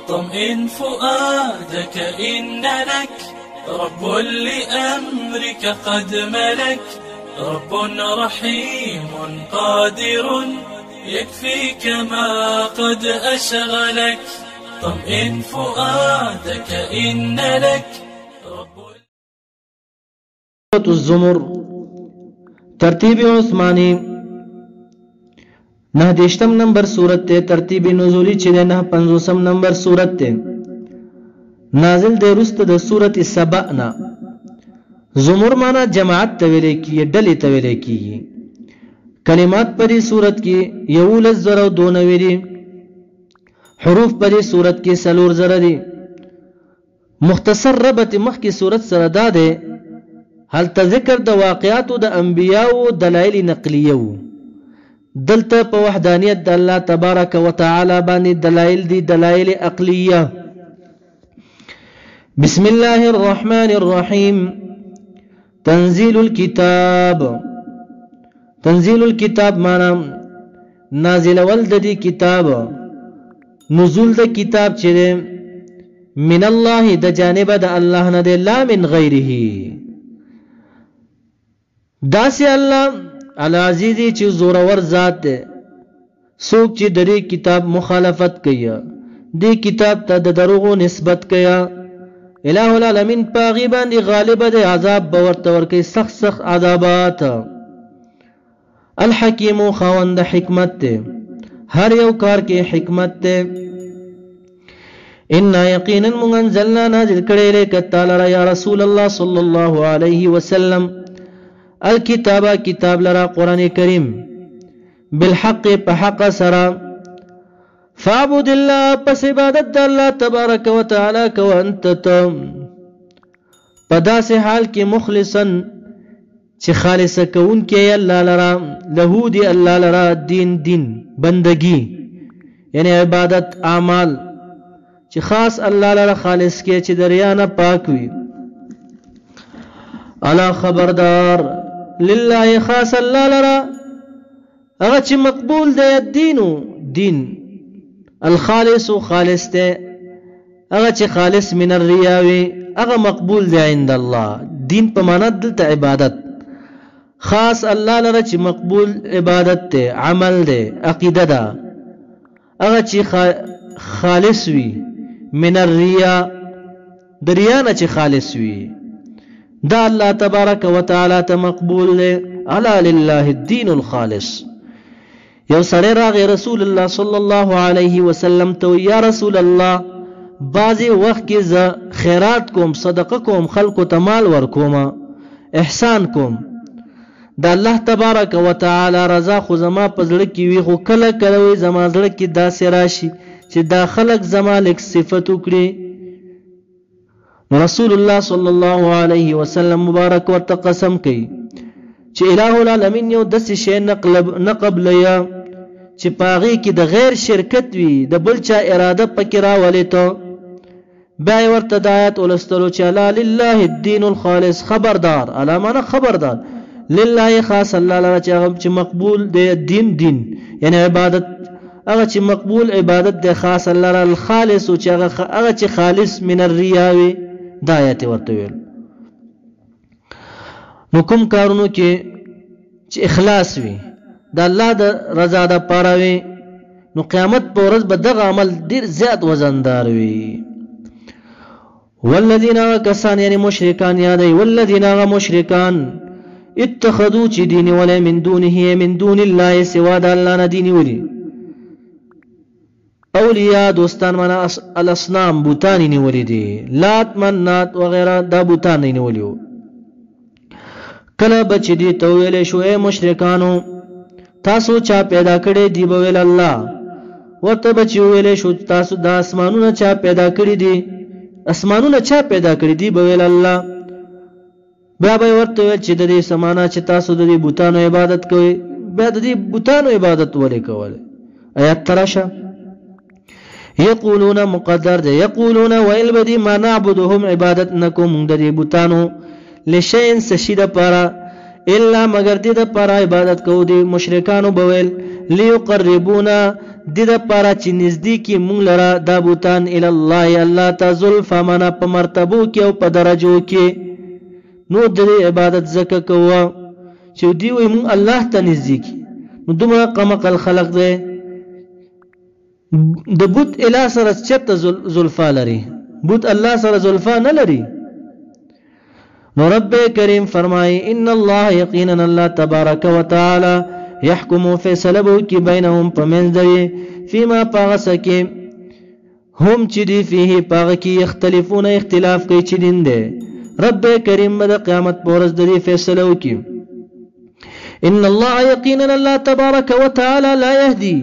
طمئن فؤادك إن لك رب لأمرك قد ملك رب رحيم قادر يكفيك ما قد أشغلك طمئن فؤادك إن لك سورة الزمر ترتیب عثمانی 9 نمبر سورت تے ترتیب نزولی 50 نمبر سورت تے نازل دے رست د سورت سبأنا زمر مانا جماعت تویلے کی ڈلی تویلے کی کلمات پری سورت کی یولز زر و دونوی دی حروف پری سورت کی سلور زر دی مختصر ربط مخ کی سورت سردا دے حال تذکر د واقعات د انبیاء و دلائل نقلیه دلتا په وحدانیت د الله تبارک و تعالی باندې دلائل دی دلائل عقلیه بسم الله الرحمن الرحیم تنزيل الكتاب معنا نازل ولد دی کتاب نزول د کتاب چره من الله د جانب د الله نه دی لا من غیره داسی اللہ العزیزی چی زورور ذات دے سوک چی دری کتاب مخالفت کیا دی کتاب تا دروغو نسبت کیا الہ العالمین پاغیبان دی غالب دے عذاب باورتور کی سخت عذابات الحکیم خواند حکمت دے ہر یو کار کی حکمت دے انا یقینا منزلنا نازل کرے لے کتالا یا رسول اللہ صلی اللہ علیہ وسلم الكتاب کتاب لرا قرآن کریم بالحق بحق سرا فعبد اللہ پس عبادت اللہ تبارک و تعالی کو انت تم پدا سے حال کی مخلصا چی خالص کون کی اللہ لرا لہو دی اللہ لرا دین بندگی یعنی عبادت اعمال چی خاص اللہ لرا خالص کی چی دریانا پاکوی علا خبردار للہ خاص اللہ لرا اگا چی مقبول دے دین الخالص خالص دے اگا چی خالص من الریاوی اگا مقبول دے عند اللہ دین پماند دلتا عبادت خاص اللہ لرا چی مقبول عبادت دے عمل دے عقیدہ دا اگا چی خالص وی من الریا دریانا چی خالص وی دا اللہ تبارک و تعالی تا مقبول لے علا للہ الدین الخالص یو سڑے راغ رسول اللہ صلی اللہ علیہ وسلم تو یا رسول اللہ بعضی وقت کی خیرات کوم صدقہ کوم خلق و تمال ورکوما احسان کوم دا اللہ تبارک و تعالی رضا خو زما پزڑکی وی خو کل کلوی زما زڑکی دا سراشی چی دا خلق زما لک صفتو کری رسول اللہ صلی اللہ علیہ وسلم مبارک ورت قسم کی چی الہ العالمین یو دس شے نقبل یا چی پاغی کی دا غیر شرکت وی دا بلچا ارادہ پکرا ولی تو بائی ورت دایت اولستلو چی لا للہ الدین الخالص خبردار علامانا خبردار للہ خاص اللہ لرا چی اغم چی مقبول دے دین یعنی عبادت اغا چی مقبول عبادت دے خاص اللہ لرا الخالص چی اغا چی خالص من الریاوی دایت ورتویل نو کم کارونو چې اخلاص وي دا الله د رضا د پاره وي نو قیامت په ورځ به دغه عمل ډیر زیات وزندار وي والذین کسان یعنی مشرکان یادای والذین مشرکان اتخذوا چې دین ولا من دونه من دون الله سوا د الله نه دین ولي اولیاء دوستان مانا الاسنام بوتانی نیولی دی لات منات وغیرہ دا بوتانی نیولیو کلا بچ دی توویلے شو اے مشرکانو تاسو چا پیدا کردی دی بویل اللہ ورطا بچی ویلے شو تاسو دا اسمانونا چا پیدا کردی اسمانونا چا پیدا کردی بویل اللہ بیا بای ورطا ویل چی دا دی سمانا چی تاسو دا دی بوتانو عبادت کوئی بیا دا دی بوتانو عبادت ولی کولی آیات تراشا یقولون مقدر دے یقولون ویل بدی ما نعبدهم عبادت نکم دا دی بوتانو لشین سشید پارا الا مگر دی دا پارا عبادت کو دی مشرکانو بویل لیقربونا د پاره چې نزدیکی مونږ لره دا بوتان الی الله الله ته زلفا منا په مرتبو کې او په درجو کې نو د عبادت زکه کوه چې دی وي مونږ الله ته نزدیکی نو دومره قمقل خلق دی د بوت اله سره چته زلفا لري بوت الله سره زلفا نه لري نو رب کریم فرمای ان الله یقینا الله تبارک وتعالى يحكم فیصله کی بینهم پمنځوي فيما پاغسکه هم چې دی فيه پاغ کی اختلافونه اختلاف کوي چې دین دی رب کریم د قیامت پورز د فیصله وکي ان الله یقینا الله تبارک وتعالى لا يهدي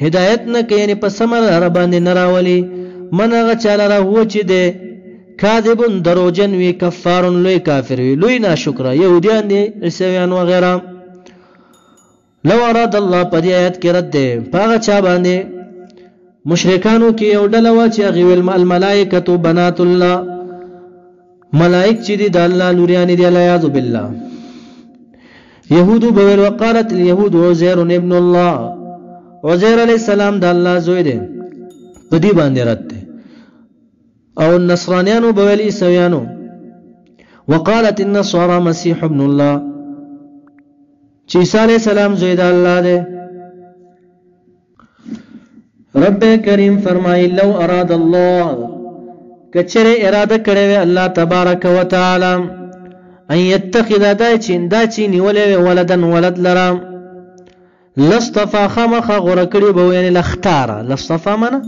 هدایت نه کوي یعنی په سمر ربانه نراولي منغه چاله هو چې دی کاذبون دروجن وی کفارون لوی کافر وی لوی ناشکر يهوديان دي عیسویان وغيرها لو اراد الله په دې آیت کې رد ده پاغه چا باندې مشرکانو کې یو ډله وا چې غویل الملائکه بنات الله ملائک چې دي د الله لوریان دي الیاذ بالله يهود بویل وقالت اليهود عزير ابن الله عزير علیہ السلام د الله زوی دی په دې باندې رد ده او النصرانيانو بویل عیسویانو وقالت النصارى مسيح ابن الله چې عیسی علیہ السلام زوی د الله دی رب کریم فرمایي لو اراد الله کچره اراده کړې وي الله تبارک وتعالى ان يتخذ داچی نیولې ولدن ولد لرا لاصطفى خمخ غره کړي به یعنی لختار لاصطفى معنا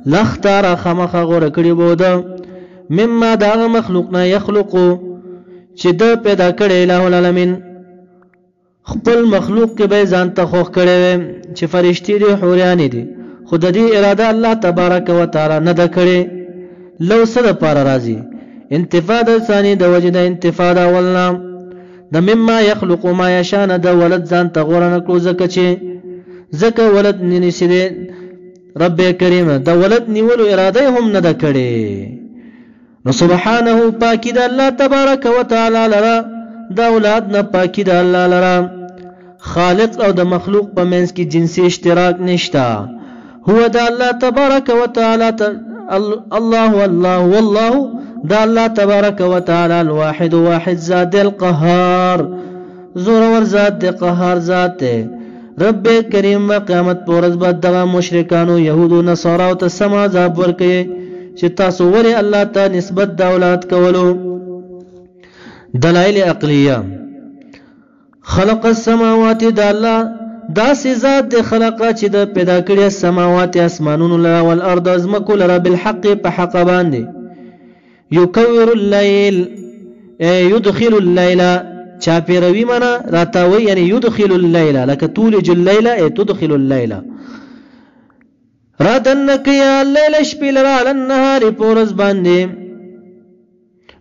لختار خمخ غره کړي به ده مما دا مخلوقنا يخلقو چې د پیدا کړي الہ العالمین خپل مخلوق کې به ځان ته خوښ کړي چې فرشتي دي حوریان دي خود دې اراده الله تبارک وتعالى نه ده کړي لو سره پار راضي انتفاده ثاني د وجد انتفاده ولنا د مما يخلق ما يشاء د ولد ځان ته غوړنه کړو زکه ولد ننسي رب کریم د ولد نیولو اراده هم نه ده کړي نو سبحانه پاکی د الله تبارک وتعالى لرا د اولاد نه پاکی د الله لرا خالق او د مخلوق په منځ کې جنسي اشتراک نشتا هو د الله تبارک وتعالى الله والله د الله تبارک وتعالى الواحد واحد ذات القهار زور ور ذات قهار ذات رب کریم و قیامت پورز بعد د مشرکانو يهودو نصارا او تسما عذاب ورکي چې تاسو ورې الله ته نسبت د اولاد کولو دلائل عقلیه خلق السماوات د الله داسې ذات د خلقه چې د پیدا کړی السماوات اسمانونو لرا والارض ازمکو لرا بالحق په حق باندې یکور الليل يدخل الليل چاپیروي منا راتاوي یعنی يدخل الليل لك تولج الليل تدخل الليل راتنک یا الليل شپې لرا على النهار پورز باندې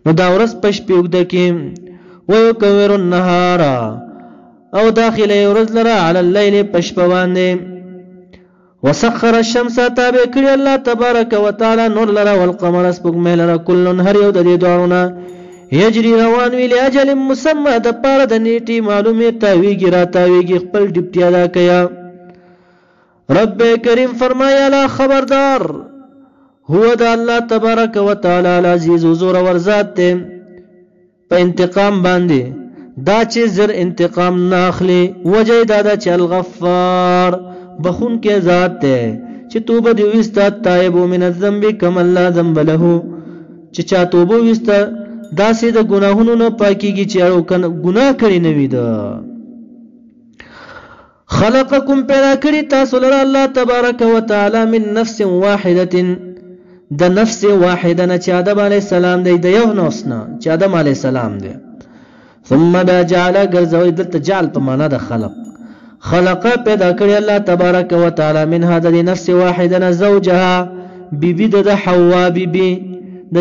نو دا ورځ پښ پیوګد کې ويكور النهار او داخله ورځ لرا على الليل پښ باندې وسخر الشمس تابع کړی الله تبارک وتعالى نور لرا والقمر سپوږمۍ لرا كل هر یو د دې دوړونه یجري روان وی لاجل مسمى د پاره د نیټي معلومه تاویږي را تاویږي خپل ډیپټي ادا کیا رب کریم فرمایا لا خبردار هو د الله تبارک وتعالى العزیز زور ور ذات ته په انتقام باندې دا چې زر انتقام ناخلی وجه دا چې الغفار بخون کې ذات ته چې توبه دی وستا تائب من الذنب كما لا ذنب له چې چا توبه وستا داسې د ګناهونو نه پاکيږي چې اړو کنه ګناه کړی نه وي دا خلقکم پیدا کړی تاسو لره الله تبارک وتعالى من نفس واحده د نفس واحده نه چې آدم علی السلام دی د یو نوسنا چې آدم علی السلام دی ثم دا جعل غرزوی دلته جعل په معنا د خلق پیدا کړی الله تبارک وتعالى من هذا نفس واحده زوجها بیبی د حوا بیبی د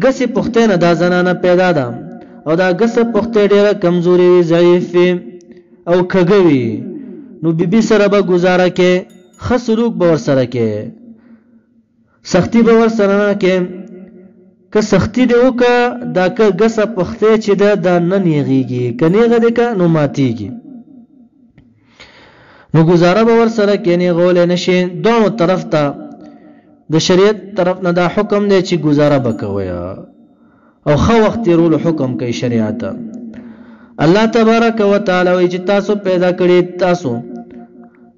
غسی پختینه دا زنانه پیدا ده او دا غسه پخته ډیره کمزوري ضعیف او کګوي نو بیبي سره به گزاره کې خسلوک به ور سره کې سختی به ور سره نه کې که سختی دی وکا دا که غسه پخته چې دا نه نیغيږي کنيغه دې کا نو ماتيږي نو گزاره به ور سره کینی غول نشي دوه طرف ته د شریعت طرف نه دا حکم دی چې گزاره وکوي او خو وخت تیرولو حکم کوي شریعت. الله تبارک وتعالى وی چې تاسو پیدا کړی تاسو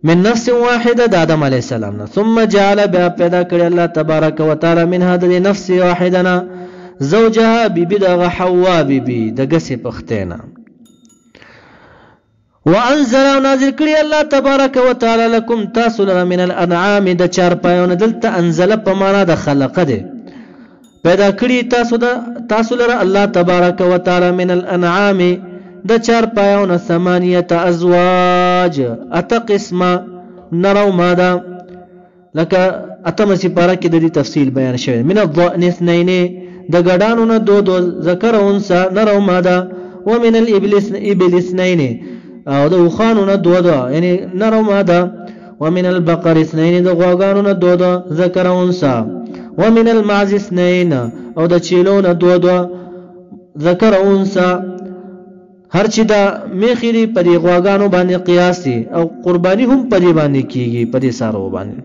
من نفس واحده د آدم علی السلام نه ثم جعل بیا پیدا کړی الله تبارک وتعالى من هذه نفس واحده زوجها بیبی دغه حوا بیبی دغه سي پختینا وانزل نازل کړی الله تبارک وتعالى لكم تاسو من الانعام د چار پایونه دلته انزل په معنا د خلق ده پیدا کړی تاسو لره الله تبارک وتعالى من الانعام د چار پایونه 8 ازواج اته قسمه نرو ماده لکه اتم سپاره کې د دې تفصیل بیان شوی من الضأن اثنين د غډانو نه دو ذکر او انثى نرو ماده ومن الابل اثنين او د وخانو نه دو یعنی نرو ماده ومن البقر اثنين د غوغانو نه دو ذکر او انثى ومن المعز اثنين او د چیلو نه دو ذکر او انثى هر چې دا میخيري پرې غواګانو باندې قیاس دي او قرباني هم پرې باندې کیږي پرې سارو باندې.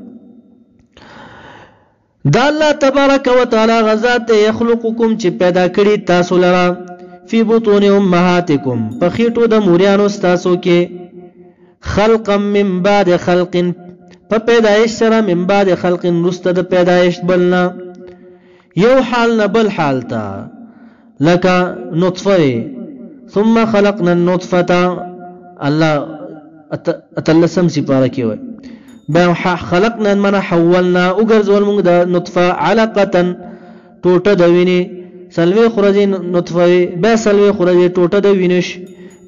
دا الله تبارک وتعالى غزات يخلقكم چې پیدا کړی تاسو لرا فی بطون امهاتکم په خېټو د موريانو تاسو کې خلقا من بعد خلق په پیدایش سره من بعد خلق رسته د پیدایش بلنا یو حال نه بل حال تا لکه نطفه ثم خلقنا النطفه الله اتلسم سپاره کې وای بیا خلقنا من حولنا وګرځول موږ د نطفه علقه ټوټه د ویني سلوي خرجي نطفه بیا سلوي خرجي ټوټه د وینش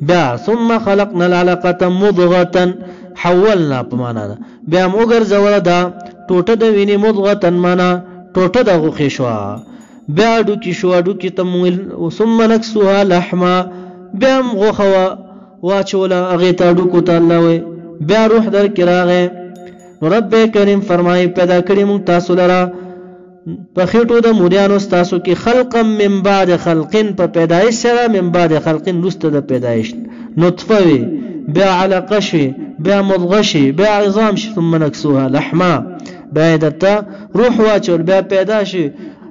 بیا ثم خلقنا العلقه مضغه حولنا په معنا بیا موږ ګرځول دا ټوټه د ویني مضغه معنا ټوټه د غوخي شو بیا ډوکی شو ډوکی تمویل ثم نكسوها لحما بیا غوخوا واچولا اغه تا ډوکو ته الله وي بیا روح در کراغه رب کریم فرمای پیدا کړی مون تاسو لرا په خېټو د موريانو تاسو کې خلقا من بعد خلقن په پیدایش سره من بعد خلقن لسته د پیدایش نطفه وي بیا علقه شي بیا مضغه شي بیا عظام شي ثم نكسوها لحما بیا دته روح واچول بیا پیدا شي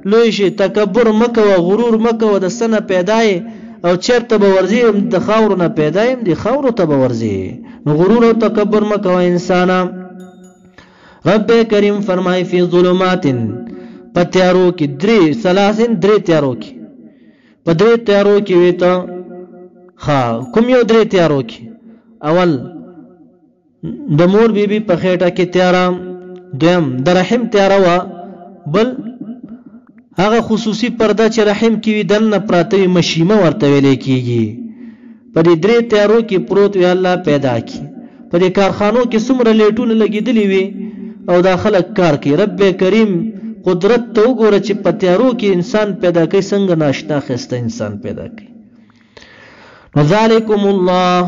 لوی شي تکبر مکه او غرور مکه او د سنه پیدای او چرته به ورزي د خاور نه پیدایم دي خاور ته به ورزي نو غرور او تکبر مکه او انسان. رب کریم فرمای فی ظلمات پتیارو کی درې تیارو کی په درې تیارو کی ویته کوم یو درې تیارو کی اول د مور بیبي په خېټه کې تیارا دویم د رحم تیارا وا بل هغه خصوصي پرده چې رحم کې وي دنه پراته مشیمه ورته ویلې کیږي په دې درې تیارو کې پروت وی الله پیدا کی په دې کارخانو کې څومره لیټونه لګیدلې وي او دا خلک کار کوي. رب کریم قدرت ته وګوره چې په تیارو کې انسان پیدا کوي څنګه ناشنا خسته انسان پیدا کوي. وذالکم الله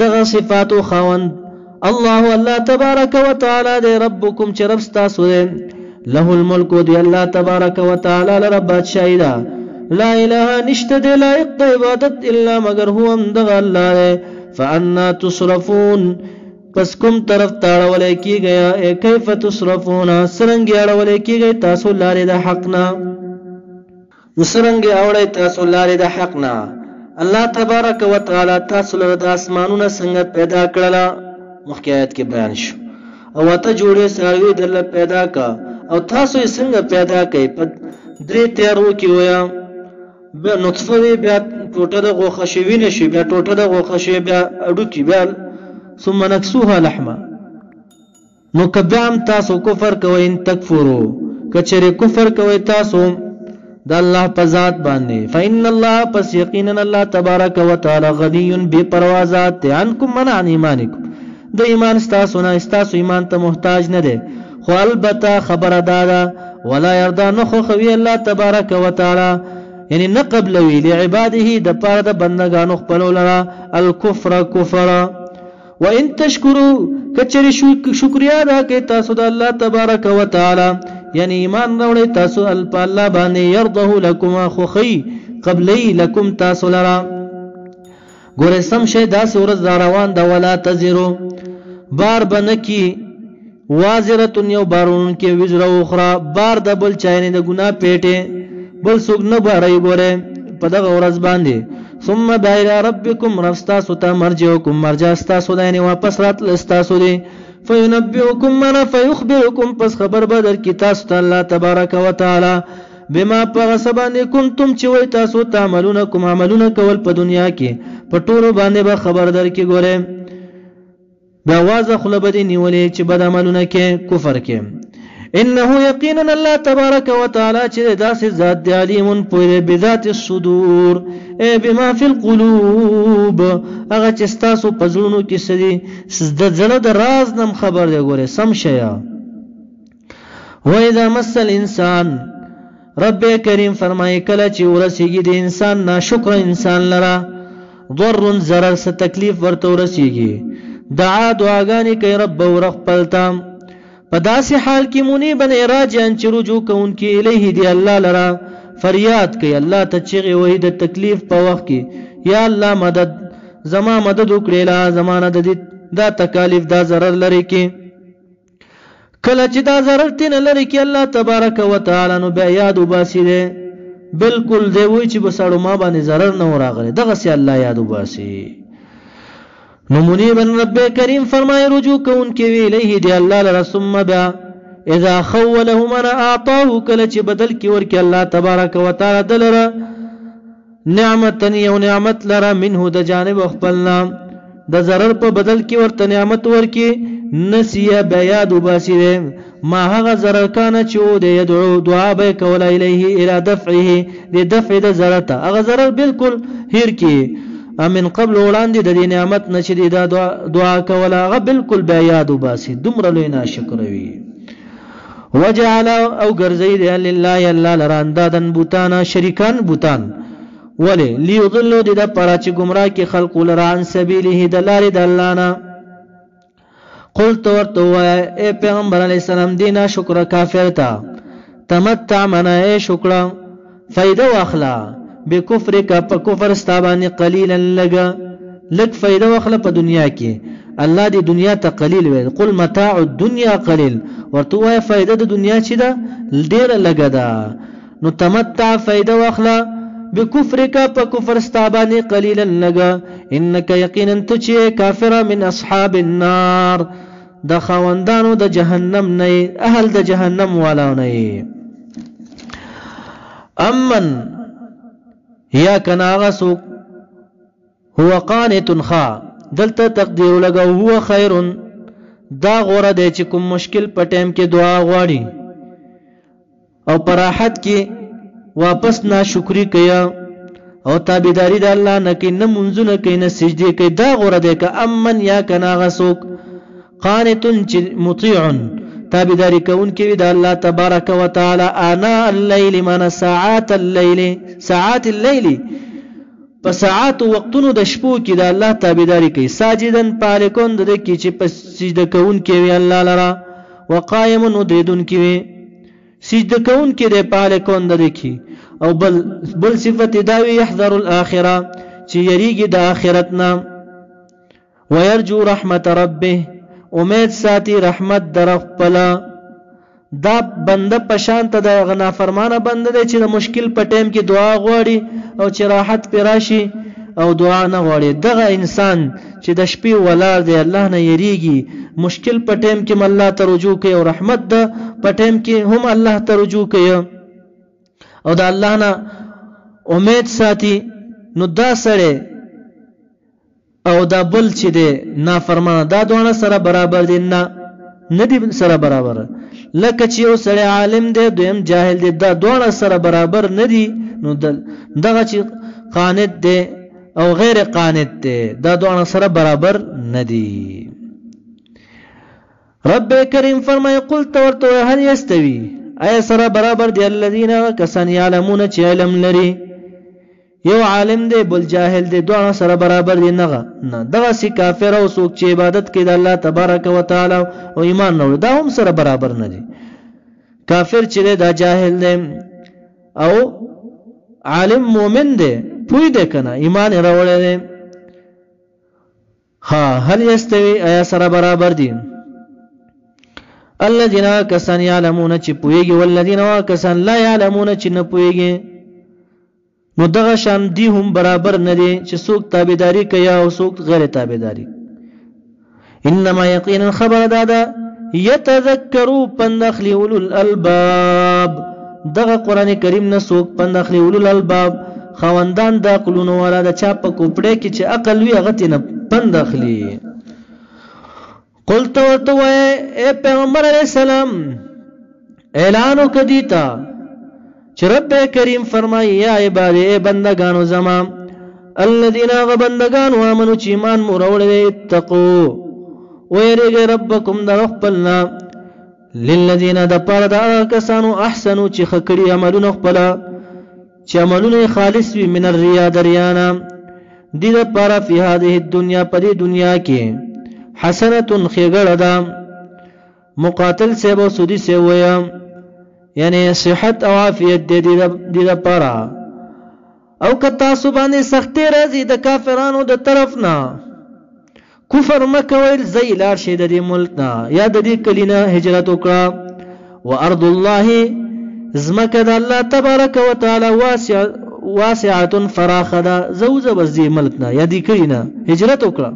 دغه صفاتو خوند الله تبارک وتعالى دې ربکم چې رب تاسو له الملك دي الله تبارك وتعالى لرب شايدا لا اله نشته دي لائق د عبادت الا مگر هو اندغ الله فانا تصرفون پس کوم طرف تاړولې کیږي کیف تصرفون سرنګ اړولې کیږي تاسو لارې د حقنا سرنګ اورې تاسو لارې د حقنا. الله تبارك وتعالى تاسو له اسمانونو څنګه پیدا کړل مخکې آیت کې بیان شو او ته جوړې ساروي دل پیدا کا او تاسو یې څنګه پیدا کړئ په درې تیارو کې ویا بیا نطفه وی بیا ټوټه د غوخه شوی نشي بیا ټوټه د غوخه شوی بیا اډو کې بیا ثم نكسوها لحما. نو کبام تاسو کفر کوئ ان تکفروا کچره کفر کوئ تاسو د الله په ذات باندې فإن الله پس یقینا الله تبارک وتعالى غنی بے پروا ذات عنکم من عن ایمانکم د ایمان تاسو نه تاسو ایمان ته محتاج نه دی خو البته خبر دادا ولا يرضى نخو خوي الله تبارك وتعالى یعنی نه قبلوي لعباده د پاره د بندگانو خپل لرا الكفر كفر وان تشکروا کچری شکریا ادا کوي تاسو د الله تبارك وتعالى یعنی ایمان راوړی تاسو الله باندې يرضه لكم اخخي قبلي لكم تاسو لرا ګوره سم شه دا سورز روان د ولا تزرو بار بنکی وازرتن یو بارون کې وزر اخرى بار د بل چاینه د ګناه پیټه بل څوک نه بارای ګوره په دغه ورځ باندې ثم الى ربكم رستاسو ته مرجعكم مرجع استاسو دینه واپس راتل استاسو دی فینبئکم من فیخبرکم پس خبر بدر کی تاسو ته الله تبارک وتعالى بما پغسبان کنتم چې وای تاسو تعملون کوم عملونه کول په دنیا کې په ټولو باندې به خبر در کې ګوره دا واځه خلبدي نیولې چې بد عملونه کې کفر کې انه یقینا الله تبارک وتعالى چې داسې ذات دی علیم په بذات الصدور ای بما فی القلوب هغه چې تاسو په زړونو کې سدي د زړه د راز نم خبر دی ګوره سم شیا و اذا مس الانسان رب کریم فرمایي کله چې ورسیږي د انسان ناشکر انسان لرا ضر ضرر څه تکلیف ورته ورسیږي دعا دعاګانې کوي رب ورخ پلتام په داسې حال کې منیبن راجعن چې رجوع کوونکی الیه دی الله لرا فریاد کوي الله ته چې وای د تکلیف په وخت کې یا الله مدد زما مدد وکړي لا زمانه د دا تکالیف دا ضرر لري کې کله چې دا ضرر تین لري کې الله تبارک وتعالى نو بیا یاد وباسي دي بالکل دی وای چې بسړو ما باندې ضرر نه راغلی دغه سي الله یاد وباسي نو منیبن رب کریم فرمای رجوع کون کې وی الیه دی الله لرا ثم بیا اذا خوله من اعطاه کله چې بدل کې ورکی الله تبارک وتعالى دلرا نعمت یو نعمت لرا منه د جانب خپلنا د ضرر په بدل کې ورته نعمت ورکی نسیه بیاد وباسي ما هغه ضرر کانه چې د يدعو دعا به کول الیه الى دفعه د دفع د ضرر ته هغه ضرر بالکل هیر کی امن قبل وړاندې د دې نعمت نشي دا دعا کول هغه بالکل بیاد وباسي دومره لوی ناشکر وي وجعل او غرزید لله الله لراندادن بوتانا شریکان بوتان ولی لیضلوا د پراچ گمراه کی خلق لران سبیله د لارې د الله نه قلت ورته اے پیغمبر علی السلام دینا شکر کافر تا تمتع منا اے شکر فائدہ واخلا بکفر کا په کفر استابانی قلیلا لگا لک فائدہ واخلا په دنیا کې الله دی دنیا ته قلیل وي قل متاع الدنيا قلیل ورته وای فائدہ د دنیا چې دا ډیر لګا دا نو تمتع فائدہ واخلا بکفر کا په کفر استابانی قلیلا لگا انک یقینا تچې کافر من اصحاب النار د خوندانو د جهنم نه اهل د جهنم والا نه امن یا کناغسو هو قانت خا دلته تقدیر لګو هو خیر دا غوړه دی چې کوم مشکل په ټیم کې دعا غواړي او پراحت کې واپس ناشکری کوي او تابعداري د الله نه کوي نه منځونه کوي نه سجدي کوي دا غوړه دی که امن یا کناغسو قانت مطيع تابعداري کون کې د الله تبارک وتعالى انا الليل من ساعات الليل په ساعات وختونو د شپو کې د الله تابعداري کوي ساجدن پالکون د کې چې په سجده کون کې وی الله لرا وقائم ندیدن کې وی سجده کون کې د پالکون د کې او بل صفت داوی يحذر الاخره چې یریږي د آخرت نه ويرجو رحمت ربه امید ساتي رحمت در خپل دا بنده پشانت د غنا فرمانه بنده دی چې د مشکل په ټیم کې دعا غواړي او چې راحت پراشي او دعا نه غواړي دغه انسان چې د شپې ولار دی الله نه یریږي مشکل په ټیم کې الله ته رجوع کوي او رحمت د په ټیم کې هم الله ته رجوع کوي او د الله نه امید ساتي نو دا سره او دا بل چې دی نافرمانه دا دوه سره برابر دي نه دي سره برابر لکه چې یو سړی عالم دی دویم جاهل دی دا دوه سره برابر نه دي نو دغه چې قانت دی او غیر قانت دی دا دوه سره برابر نه دي رب کریم فرمای قلت ورته هل یستوی ای سره برابر دی الذين کسان یعلمون چې علم لري یو عالم دی بل جاهل دی دوه سره برابر دي نه دغه سي کافر او څوک چې عبادت کوي د الله تبارک وتعالى او ایمان نه دا هم سره برابر نه دي کافر چې دا جاهل دی او عالم مؤمن دی پوی دی کنه ایمان راوړی دی هل يستوي ایا سره برابر دي الذين كسان يعلمون چې پويږي والذین كسان لا يعلمون چې نه پويږي نو دغه شان دي هم برابر نه دي چې څوک تابعداري کوي او څوک غیر تابعداري انما یقینا خبر دادا يتذكروا پندخلی اولو الالباب دغه قران کریم نه څوک پندخلی اولو الالباب خوندان د عقلونو والا د چا په کوپړې کې چې عقل وی هغه تنه پندخلی قلت ورته اے پیغمبر علیہ السلام اعلان وکدیتا چې رب کریم فرمایي یا عبادی اے بندگانو زما الذين غبندگانو امنو چې ایمان مو راوړل اتقوا ويرګ ربکم درخپلنا للذین د پاره د کسانو احسنو چې خکړي عملونه خپل چې عملونه خالص وي من الریا دریانا دې د پاره په هذه الدنيا په دنیا کې حسنه خیګړه ده مقاتل سے بو سودی سے ویا یعنی صحت او عافیت دې د پاره او کتا سبحانه سختي راځي د کافرانو د طرف نه کفر مکویل زی لار شه د دې ملک نه یا د دې کلینه هجرت وکړه وارض الله زمکه د الله تبارک وتعالى واسعه فراخه ده زوز بزي ملک نه یا دې کلینه هجرت وکړه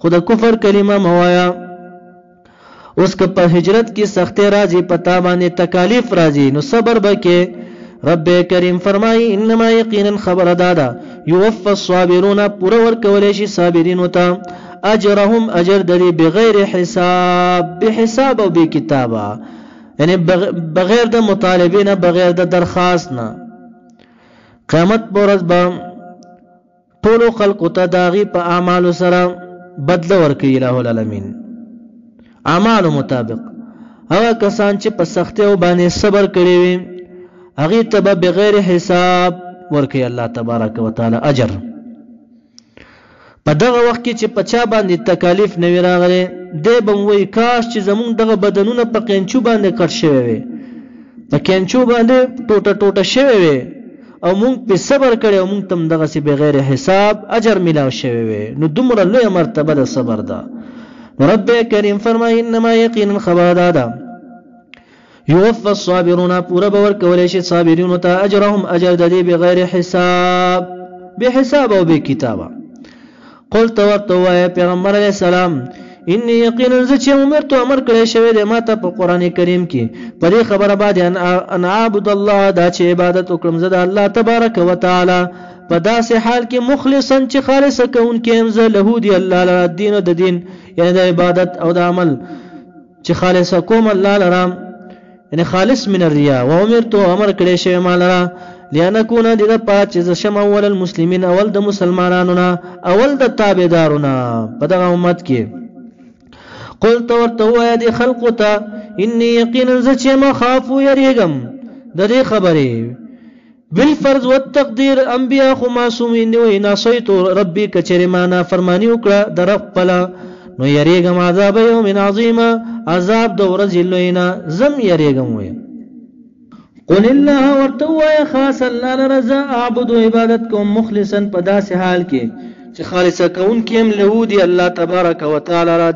خدا کفر کلمه موایا اوس که په هجرت کې سختي راځي پتا باندې تکالیف راځي نو صبر وکې رب کریم فرمایي انما یقینا خبر دادا يوفى الصابرون پور ور کولې شي صابرین وتا اجرهم اجر دری بغیر حساب بحساب او بکتابه یعنی بغیر د مطالبه نه بغیر د درخواست نه قیامت پرز با ټول خلق ته داغي په اعمال سره بدل ورکړي الہ العالمین اعمال مطابق هغه کسان چې په سختي او باندې صبر کړی وي هغه ته بغیر حساب ورکړي الله تبارک وتعالى اجر په دغه وخت کې چې پچا باندې تکالیف نه راغلي دی بم وای کاش چې زمون دغه بدنونه په کینچو باندې کټ شوی وي په کینچو باندې ټوټه ټوټه شوی وي او مونږ په صبر کړی او مونږ تم دغه سي بغیر حساب اجر ملاو شوی وي نو دومره لوی مرتبه د صبر ده رب کریم فرمایي انما یقینا خبر دادا يوفى الصابرون پورا باور کولای شي صابرین ته اجرهم اجر د دې بغیر حساب بحساب او بکتابه قلت ورته پیغمبر علیہ السلام انی یقینا ذ چې امرت امر کړی شوی د ماته په قران کریم کې پرې خبره باندې ان عبد الله دا چې عبادت وکړم زه د الله تبارک وتعالى په داسې حال کې مخلصا چې خالص کون کې زه له دی الله لپاره دین او د دین یعنی د عبادت او د عمل چې خالص کوم الله لپاره یعنی خالص من الریا و امرت امر کړی شوی مالرا لئنکون د پات چې شم اول المسلمین اول د مسلمانانو نه اول د تابعدارونو په دغه امت کې قلت ورته دي خلقته اني يقينا ذ ما خاف يريغم د دې خبرې بالفرض والتقدير انبياء خو معصومین وي ناسيت ربي کچره معنا فرمانی وکړه در خپل نو يريغم عذاب يوم عظيم عذاب د ورځې لوینا زم يريغم وي قل الله ورته خاص الله رضا اعبد عبادت کوم مخلصا په داسې حال کې چې خالصه کون کېم له دی الله تبارک وتعالى را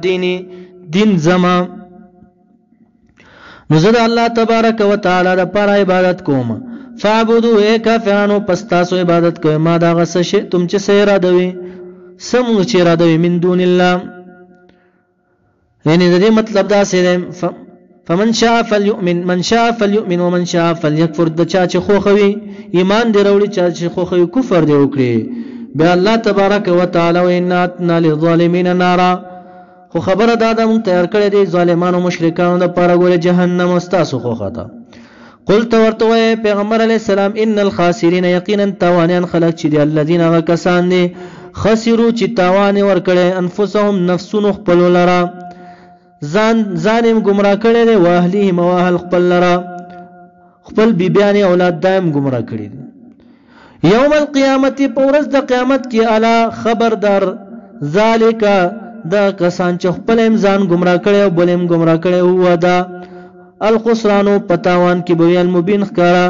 دین زما نو زه د الله تبارک وتعالى د پر عبادت کوم فعبدوا اے کافرانو پس تاسو عبادت کوئ ما دا غس شي تم چې سې را دوي سم چې را دوي من دون الله یعنی د دې مطلب دا سره فمن شاء فليؤمن من شاء فليؤمن ومن شاء فليكفر د چا چې خوخوي ایمان دی وروړي چا چې خوخوي کفر دی وکړي بیا الله تبارک وتعالى واناتنا للظالمین نارا خو خبره دا مون تیار کړی دی ظالمانو مشرکانو د پاره ګوره جهنم واستاسو خو خطا قلت ورته پیغمبر علی السلام ان الخاسرین یقینا توانیان خلق چې دی الذين غکسان دي خسروا چې توان ور کړي انفسهم نفسون خپل لرا ځانم گمراه کړي دي واهلیهم واهل خپل لرا خپل بیبیان اولاد دائم گمراه کړي دي یوم القیامت پورز د قیامت کې اعلی خبردار ذالک دا کسان چې خپل ځان گمراه کړي او بلیم گمراه کړي هو دا الخسرانو پتاوان کې به المبین ښکارا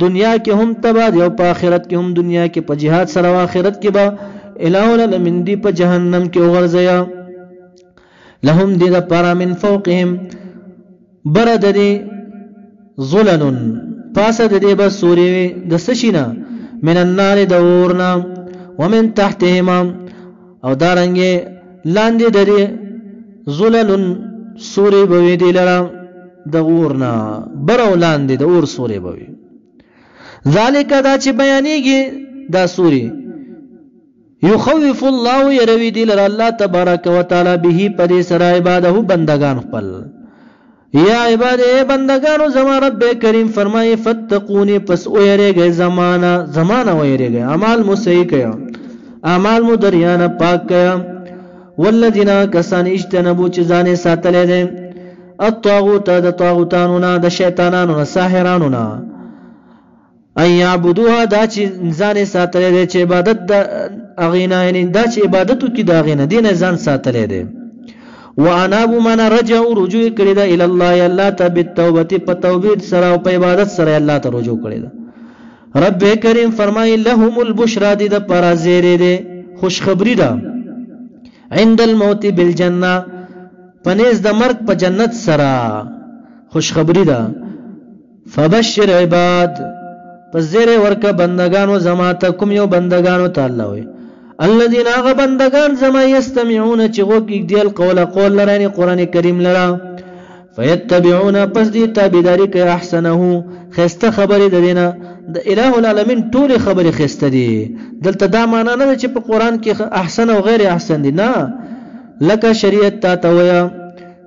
دنیا کې هم تبا دی او په آخرت کې هم دنیا کې په jihad سره او آخرت کې به الہ العالمین دی په جهنم کې وغورځیا لهم دی د پارا من فوقهم برد دی ظللن پاسه دی بس سوری د سشینا من النار د اورنا ومن تحتهم او دارنګه لاندې دی ظللن سوری بوي دی لرا د اورنا برو لاندې د اور سوری بوي ذالک دا چې بیانېږي دا سوری یخوف الله يروي دي لر الله تبارک وتعالى به پدې سره عباده بندگان خپل یا عباده بندگانو زما رب کریم فرمایي فتقوني پس او يرګي زمانہ و يرګي اعمال مو صحیح کیا اعمال مو دریانه پاک کیا والذین کسان اجتنبوا چې ځانې ساتلې دي الطاغوت د طاغوتانو نه د شیطانانو نه ساحرانو نه ان يعبدوها دا چې ځان ساتلې دي چې عبادت د اغینا یعنی دا چې عبادتو کې دا غینه دین ځان ساتلې دي وانابوا من رجعوا رجوع کړی دا ال الله الله ته بالتوبه په توبې سره او په عبادت سره الله ته رجوع کړی دا رب کریم فرمایي لهم البشرى دي د پر زیره دي خوش خبری ده عند الموت بالجنه پنيز د مرګ په جنت سره خوش خبری ده فبشر عباد پس زیره ورکا بندگانو زما ته کوم یو بندگانو تعالی وي الذين اغ بندگان زما يستمعون چې وګ دی القول قول لراني قران کریم لرا فيتبعون پس دی تابعداري کوي احسنه خسته خبرې د دینه د الہ العالمین ټول خبرې خسته دي دلته دا معنا نه چې په قران کې احسن او غیر احسن دي نه لکه شریعت ته ویا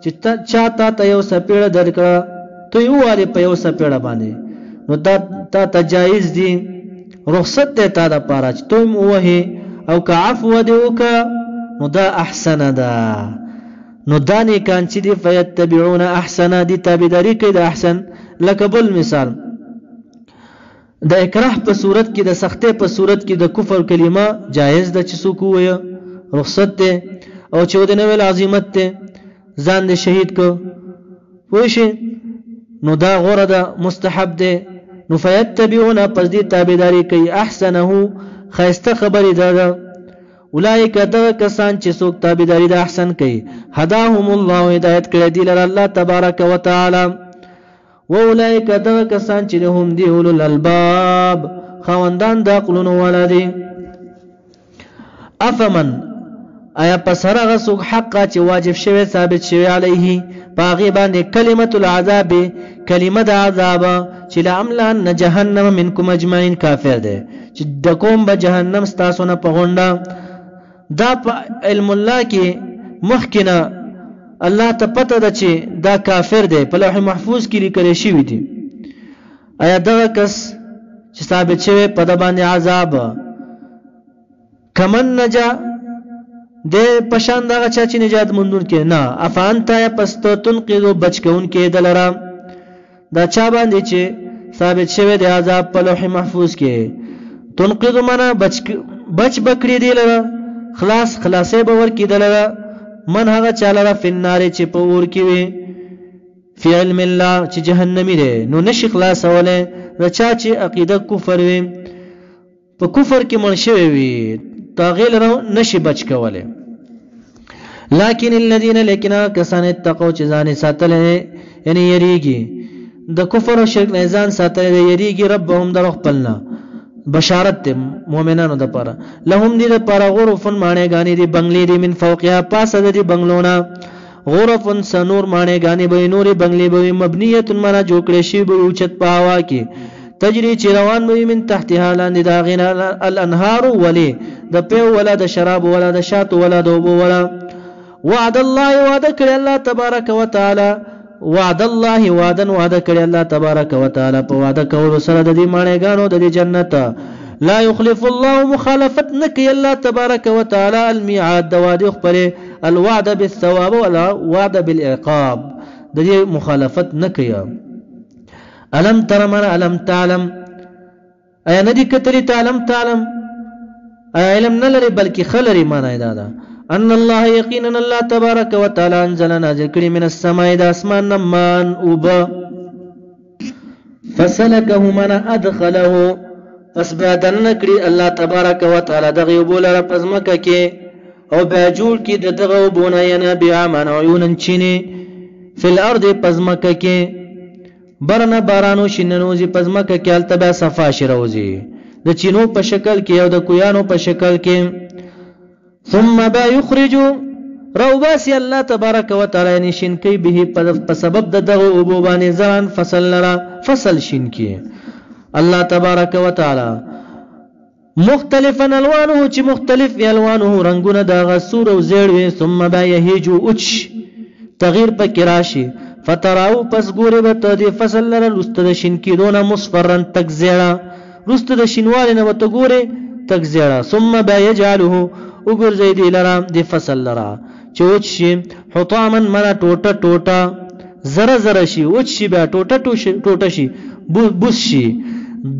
چې چا ته یو سپېړه درکړه ته یو والی په یو سپېړه باندې نو تا تجایز دي رخصت ده تا د پاره چې تم وه او که عفو دی وکا نو دا احسن ده نو دانی کان چې دی فیتبعون احسن دي تابعداري کوي د احسن لکه بل مثال د اکراه په صورت کې د سختۍ په صورت کې د کفر کلمه جایز ده چې څوک وایي رخصت ده او چې د نوې عظمت ته ځان د شهید کو وښي نو دا غوړه ده مستحب ده نو فیتبعون پس دی تابعداري کوي احسنه خیسته خبرې ده اولئک دغه کسان چې څوک تابعداري د احسن کوي هداهم الله هدایت کړی دی لره الله تبارک وتعالى واولئک دغه کسان چې هم دی اولو الالباب خوندان د عقلونو ولدي افمن ایا پس هغه څوک حق چې واجب شوی ثابت شوی علیه باغی باندې کلمۃ العذاب کلمه د عذاب چې لاملان جهنم منکم اجمعین کافر دی چې د کوم به جهنم ستاسو نه پغونډه دا په علم الله کې مخکنه الله ته پته ده چې دا کافر دی په لوح محفوظ کې لیکل شوی دی ایا دا کس چې ثابت شوی په د باندې عذاب کمن نجا د پشان دغه چا چې نجات مندون کې نه افانتا یا پستو تنقذو بچکون کې دلرا دا چا باندې چې ثابت شوی د عذاب په لوح محفوظ کې تنقذو معنا بچ بکری دی لرا خلاصې به ور کې دلرا من هغه چاله فنار چې په ور کې وي فی علم الله چې جهنمی دی نو نشي خلاصوله رچا چې عقیده کفر وي په کفر کې منشوي وي تاغیل نشي بچ کوله لكن الذين لكن كسان اتقوا چې ځان ساتل یعنی یریږي د کفر او شرک نه ځان ساتل یریږي ربهم در خپلنا بشارت مؤمنانو د پاره لهم دې د پاره غرفن مانه غاني دي بنگلي دي من فوقها پاسه دي بنگلونا غرفن سنور مانه غاني به نوري بنگلي به مبنيه منا جوړ شي به اوچت پاوا کې تجري چروان به من تحتها لاندې داغنا الانهار ولي د پیو ولا د شراب ولا د شات ولا د وبو ولا وعد الله وعد کړی الله تبارک وتعالى وعد الله وعدن وعد کړی الله تبارک وتعالى په وعده کولو سره د دې مانېګانو د جنت لا يخلف الله مخالفت نکي الله تبارک وتعالى الميعاد د وعده خپل الوعد بالثواب ولا وعد بالعقاب د دې مخالفت نکي الم تر من الم تعلم اي ندي کتري تعلم علم نلري بلکې خلري معنی دا ان الله یقینا الله تبارک وتعالى انزل نازل کړي من السماء د اسمان نمان وب فسلكه من ادخله پس بیا دننه کړي الله تبارک وتعالی دغه اوبو لره په ځمکه کې او بیا جوړ کړي د دغه اوبونه ینابیع من عیونا چینې فی الارض په ځمکه کې برنه بارانو شیننوزي په ځمکه کې هلته بیا صفا شي روزي د چینو په شکل کې او د کویانو په شکل کې ثم با یخرج روباسی الله تبارک وتعالی نشین کوي به په سبب د دغه اوبو باندې ځان فصل لرا فصل شین کی الله تبارک وتعالی مختلفا الوانه چې مختلف الوانه رنگونه د غسور او زیړ وي ثم با یهجو اوچ تغییر په کراشي فتراو پس ګوره به ته د فصل لرا رست د شین کی دونه مصفرن تک زیړه رست د شینوال نه وته ګوره تک زیړه ثم با یجعله وګرځي دی لرا د فصل لرا چوچ شي حطاما منا ټوټه ټوټه زره زره شي اوچ شي بیا ټوټه شي بوس شي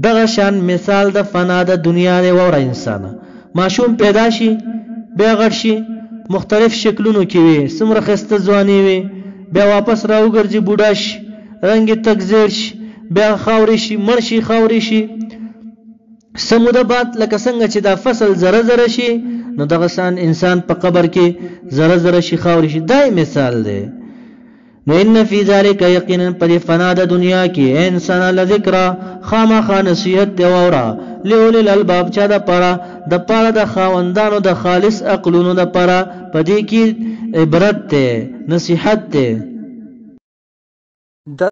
دغه شان مثال د فنا د دنیا دی وره انسان ماشوم پیدا شي بیا غټ شي مختلف شکلونو کې وي سمره خسته ځواني وي بیا واپس راوګرځي بوډا شي رنگ تک زیړ شي بیا خاوري شي مړ شي خاوري شي سموده بعد لکه څنګه چې دا فصل زره زره شي نو دغه سان انسان په قبر کې زره زره شي خاوري شي دای مثال دی نو ان فی ذلک یقینا پر فنا د دنیا کې انسان لذکر خامخا نصیحت دی اورا لول الالباب چا د پاره د خاوندانو د خالص عقلونو د پاره پدې کې عبرت ته نصیحت ته